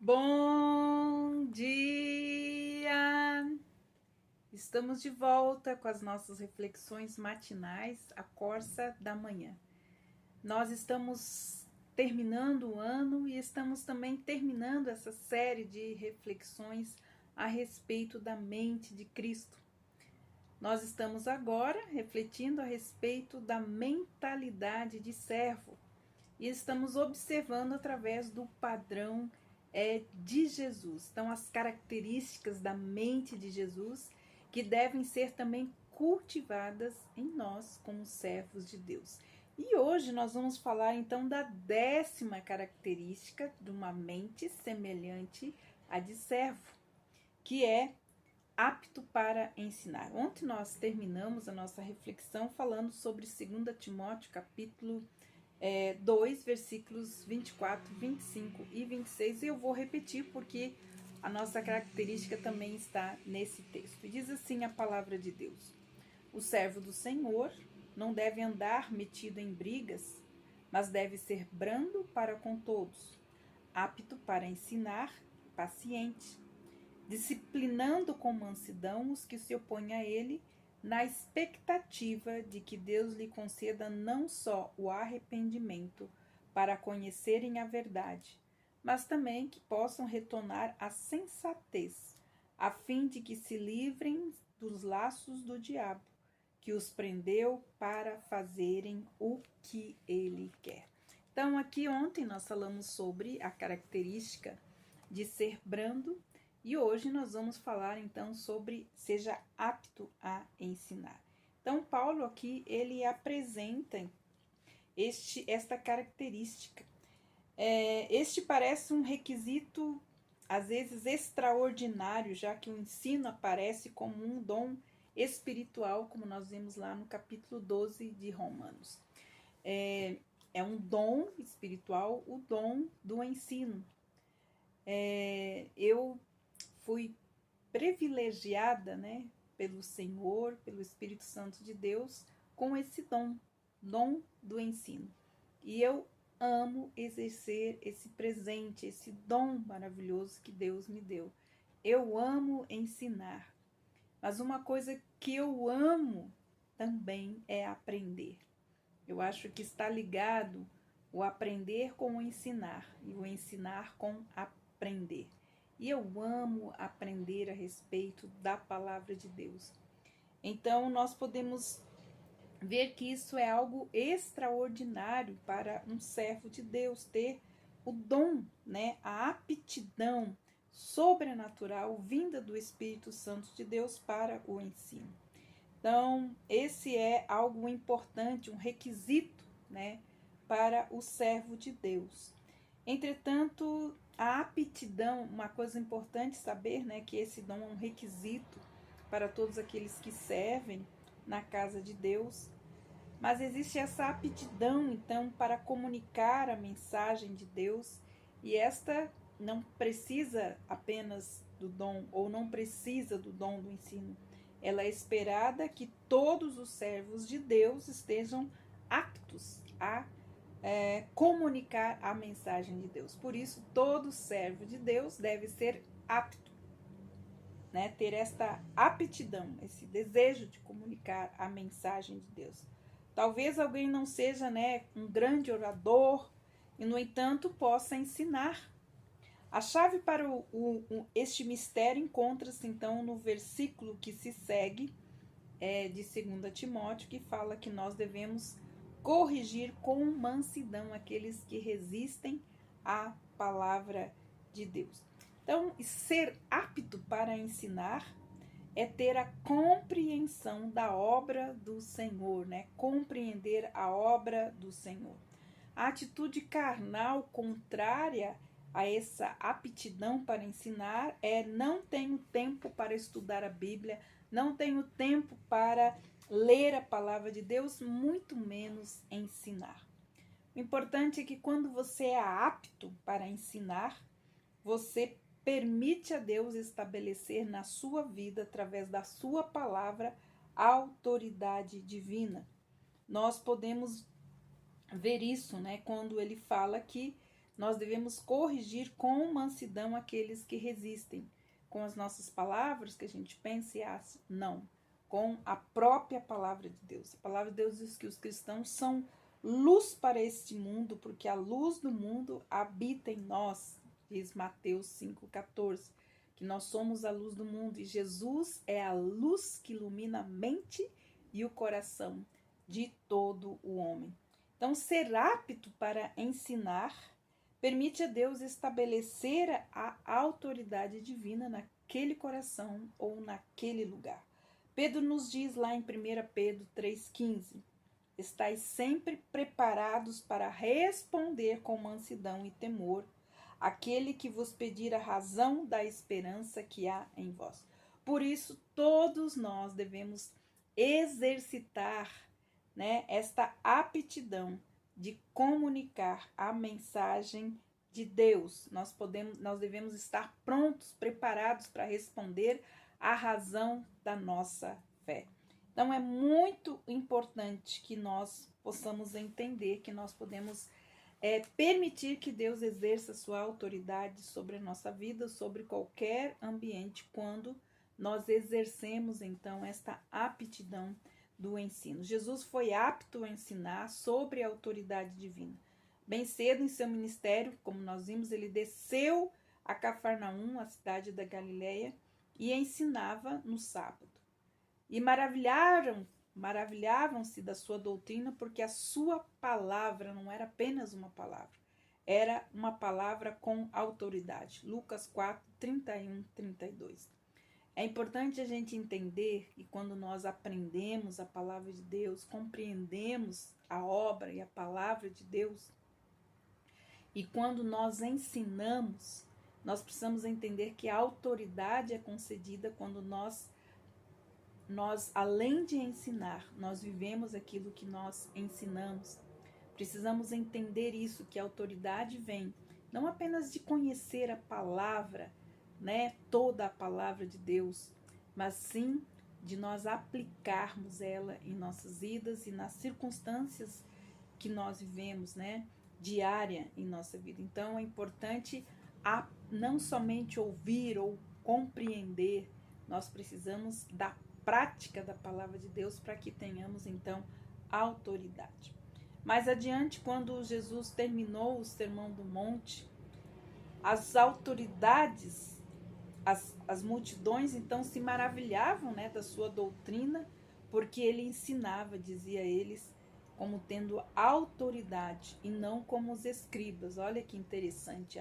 Bom dia! Estamos de volta com as nossas reflexões matinais, a Corsa da Manhã. Nós estamos terminando o ano e estamos também terminando essa série de reflexões a respeito da mente de Cristo. Nós estamos agora refletindo a respeito da mentalidade de servo e estamos observando através do padrão de Jesus. Então, as características da mente de Jesus que devem ser também cultivadas em nós como servos de Deus. E hoje nós vamos falar então da 10ª característica de uma mente semelhante à de servo, que é apto para ensinar. Ontem nós terminamos a nossa reflexão falando sobre 2 Timóteo, capítulo 2, versículos 24, 25 e 26, e eu vou repetir porque a nossa característica também está nesse texto. Diz assim a palavra de Deus: o servo do Senhor não deve andar metido em brigas, mas deve ser brando para com todos, apto para ensinar, paciente, disciplinando com mansidão os que se opõem a ele, na expectativa de que Deus lhe conceda não só o arrependimento para conhecerem a verdade, mas também que possam retornar à sensatez, a fim de que se livrem dos laços do diabo, que os prendeu para fazerem o que ele quer. Então, aqui ontem nós falamos sobre a característica de ser brando, e hoje nós vamos falar então sobre seja apto a ensinar. Então Paulo aqui ele apresenta esta característica. Este parece um requisito às vezes extraordinário, já que o ensino aparece como um dom espiritual, como nós vimos lá no capítulo 12 de Romanos. É um dom espiritual, o dom do ensino. Eu fui privilegiada, né, pelo Senhor, pelo Espírito Santo de Deus, com esse dom do ensino. E eu amo exercer esse presente, esse dom maravilhoso que Deus me deu. Eu amo ensinar. Mas uma coisa que eu amo também é aprender. Eu acho que está ligado o aprender com o ensinar e o ensinar com aprender. E eu amo aprender a respeito da palavra de Deus. Então, nós podemos ver que isso é algo extraordinário para um servo de Deus, ter o dom, né, a aptidão sobrenatural vinda do Espírito Santo de Deus para o ensino. Então, esse é algo importante, um requisito, né, para o servo de Deus. Entretanto, a aptidão, uma coisa importante saber, né, que esse dom é um requisito para todos aqueles que servem na casa de Deus, mas existe essa aptidão, então, para comunicar a mensagem de Deus, e esta não precisa apenas do dom, ou não precisa do dom do ensino. Ela é esperada que todos os servos de Deus estejam aptos a comunicar a mensagem de Deus. Por isso, todo servo de Deus deve ser apto, né? Ter esta aptidão, esse desejo de comunicar a mensagem de Deus. Talvez alguém não seja, né, um grande orador e, no entanto, possa ensinar. A chave para este mistério encontra-se, então, no versículo que se segue, de 2 Timóteo, que fala que nós devemos corrigir com mansidão aqueles que resistem à palavra de Deus. Então, ser apto para ensinar é ter a compreensão da obra do Senhor, né? Compreender a obra do Senhor. A atitude carnal contrária a essa aptidão para ensinar não tenho tempo para estudar a Bíblia, não tenho tempo para ler a palavra de Deus, muito menos ensinar. O importante é que quando você é apto para ensinar, você permite a Deus estabelecer na sua vida, através da sua palavra, a autoridade divina. Nós podemos ver isso, né, quando ele fala que nós devemos corrigir com mansidão aqueles que resistem. Com as nossas palavras, que a gente pensa e acha? Não. Com a própria palavra de Deus. A palavra de Deus diz que os cristãos são luz para este mundo, porque a luz do mundo habita em nós, diz Mateus 5,14, que nós somos a luz do mundo e Jesus é a luz que ilumina a mente e o coração de todo o homem. Então, ser apto para ensinar permite a Deus estabelecer a autoridade divina naquele coração ou naquele lugar. Pedro nos diz lá em 1 Pedro 3,15, estais sempre preparados para responder com mansidão e temor aquele que vos pedir a razão da esperança que há em vós. Por isso, todos nós devemos exercitar, né, esta aptidão de comunicar a mensagem de Deus. Nós devemos estar prontos, preparados para responder à razão da nossa fé. Então é muito importante que nós possamos entender que nós podemos permitir que Deus exerça sua autoridade sobre a nossa vida, sobre qualquer ambiente, quando nós exercemos então esta aptidão do ensino. Jesus foi apto a ensinar sobre a autoridade divina. Bem cedo em seu ministério, como nós vimos, ele desceu a Cafarnaum, a cidade da Galileia, e ensinava no sábado. E maravilhavam-se da sua doutrina, porque a sua palavra não era apenas uma palavra, era uma palavra com autoridade. Lucas 4, 31, 32. É importante a gente entender que quando nós aprendemos a palavra de Deus, compreendemos a obra e a palavra de Deus, e quando nós ensinamos, nós precisamos entender que a autoridade é concedida quando nós, além de ensinar, nós vivemos aquilo que nós ensinamos. Precisamos entender isso, que a autoridade vem não apenas de conhecer a palavra, né, toda a palavra de Deus, mas sim de nós aplicarmos ela em nossas vidas e nas circunstâncias que nós vivemos, né, diária em nossa vida. Então é importante não somente ouvir ou compreender, nós precisamos da prática da palavra de Deus para que tenhamos então autoridade. Mais adiante, quando Jesus terminou o Sermão do Monte, as autoridades, as multidões então se maravilhavam, né, da sua doutrina, porque ele ensinava, dizia eles, como tendo autoridade e não como os escribas. Olha que interessante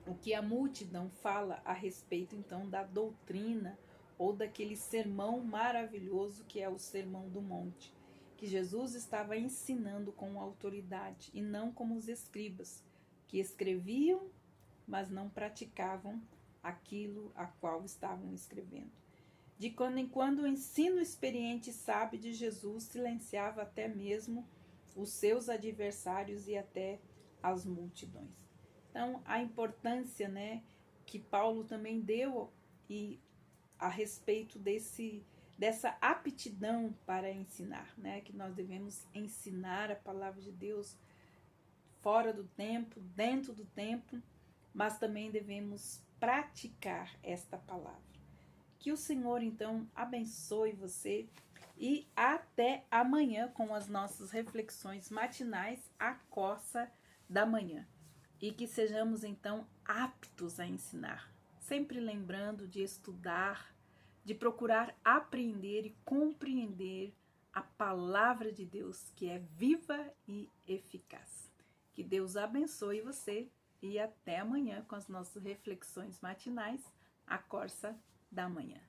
o que a multidão fala a respeito então da doutrina ou daquele sermão maravilhoso que é o Sermão do Monte, que Jesus estava ensinando com autoridade e não como os escribas, que escreviam, mas não praticavam aquilo a qual estavam escrevendo. De quando em quando o ensino experiente e sábio de Jesus silenciava até mesmo os seus adversários e até as multidões. Então, a importância, né, que Paulo também deu a respeito dessa aptidão para ensinar, né, que nós devemos ensinar a palavra de Deus fora do tempo, dentro do tempo, mas também devemos praticar esta palavra. Que o Senhor, então, abençoe você e até amanhã com as nossas reflexões matinais, a coça da manhã. E que sejamos, então, aptos a ensinar, sempre lembrando de estudar, de procurar aprender e compreender a palavra de Deus, que é viva e eficaz. Que Deus abençoe você e até amanhã com as nossas reflexões matinais, a coça da manhã.